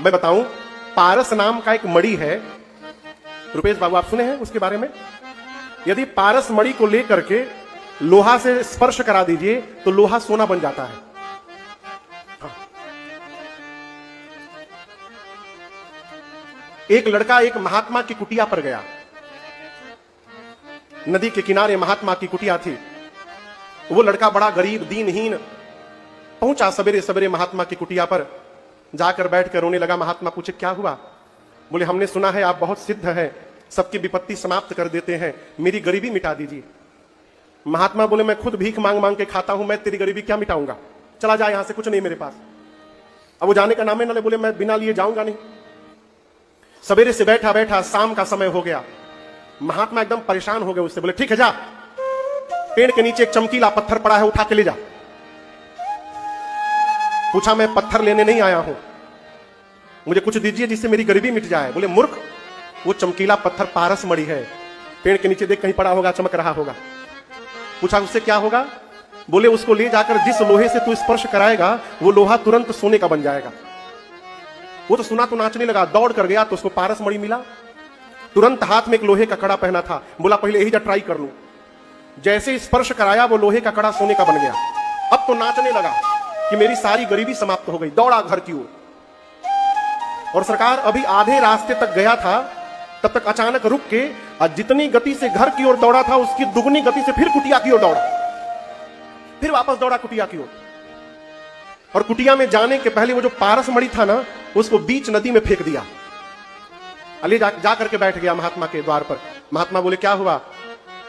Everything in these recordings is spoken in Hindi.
मैं बताऊं, पारस नाम का एक मणि है, रुपेश बाबू आप सुने हैं उसके बारे में? यदि पारस मणि को लेकर के लोहा से स्पर्श करा दीजिए तो लोहा सोना बन जाता है। हाँ। एक लड़का एक महात्मा की कुटिया पर गया, नदी के किनारे महात्मा की कुटिया थी। वो लड़का बड़ा गरीब दीनहीन पहुंचा सवेरे सवेरे महात्मा की कुटिया पर, जाकर बैठकर रोने लगा। महात्मा पूछे क्या हुआ? बोले हमने सुना है आप बहुत सिद्ध हैं, सबकी विपत्ति समाप्त कर देते हैं, मेरी गरीबी मिटा दीजिए। महात्मा बोले मैं खुद भीख मांग मांग के खाता हूं, मैं तेरी गरीबी क्या मिटाऊंगा, चला जा यहां से, कुछ नहीं मेरे पास। अब वो जाने का नाम ही ना ले, बोले मैं बिना लिए जाऊंगा नहीं। सवेरे से बैठा बैठा शाम का समय हो गया, महात्मा एकदम परेशान हो गए उससे। बोले ठीक है जा, पेड़ के नीचे एक चमकीला पत्थर पड़ा है, उठा के ले जा। पूछा मैं पत्थर लेने नहीं आया हूं, मुझे कुछ दीजिए जिससे मेरी गरीबी मिट जाए। बोले मूर्ख, वो चमकीला पत्थर पारस मणि है, पेड़ के नीचे देख कहीं पड़ा होगा, चमक रहा होगा। पूछा उससे क्या होगा? बोले उसको ले जाकर जिस लोहे से तू स्पर्श कराएगा वो लोहा तुरंत सोने का बन जाएगा। वो तो सुना तो नाचने लगा, दौड़ कर गया तो उसको पारस मणि मिला। तुरंत हाथ में एक लोहे का कड़ा पहना था, बोला पहले यही जा ट्राई कर लूं। जैसे स्पर्श कराया वो लोहे का कड़ा सोने का बन गया। अब तो नाचने लगा कि मेरी सारी गरीबी समाप्त हो गई, दौड़ा घर की ओर। और सरकार अभी आधे रास्ते तक गया था, तब तक अचानक रुक के और जितनी गति से घर की ओर दौड़ा था उसकी दुगनी गति से फिर कुटिया की ओर दौड़ा, फिर वापस दौड़ा कुटिया की ओर। और कुटिया में जाने के पहले वो जो पारस मणि था ना, उसको बीच नदी में फेंक दिया। अली जा करके बैठ गया महात्मा के द्वार पर। महात्मा बोले क्या हुआ?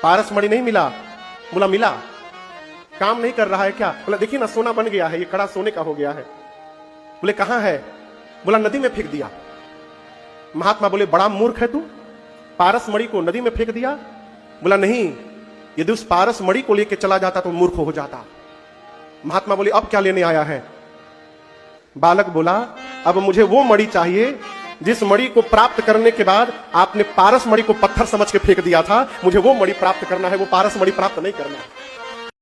पारस मणि नहीं मिला? बोला मिला। काम नहीं कर रहा है क्या? बोला देखिए ना सोना बन गया है, ये कड़ा सोने का हो गया है। बोले कहां है? बोला नदी में फेंक दिया। महात्मा बोले बड़ा मूर्ख है तू, पारस मणि को नदी में फेंक दिया? बोला नहीं, यदि उस पारस मणि को लेके चला जाता तो मूर्ख हो जाता। महात्मा बोले अब क्या लेने आया है? बालक बोला अब मुझे वो मणि चाहिए जिस मणि को प्राप्त करने के बाद आपने पारस मणि को पत्थर समझ के फेंक दिया था, मुझे वो मणि प्राप्त करना है, वो पारस मणि प्राप्त नहीं करना है।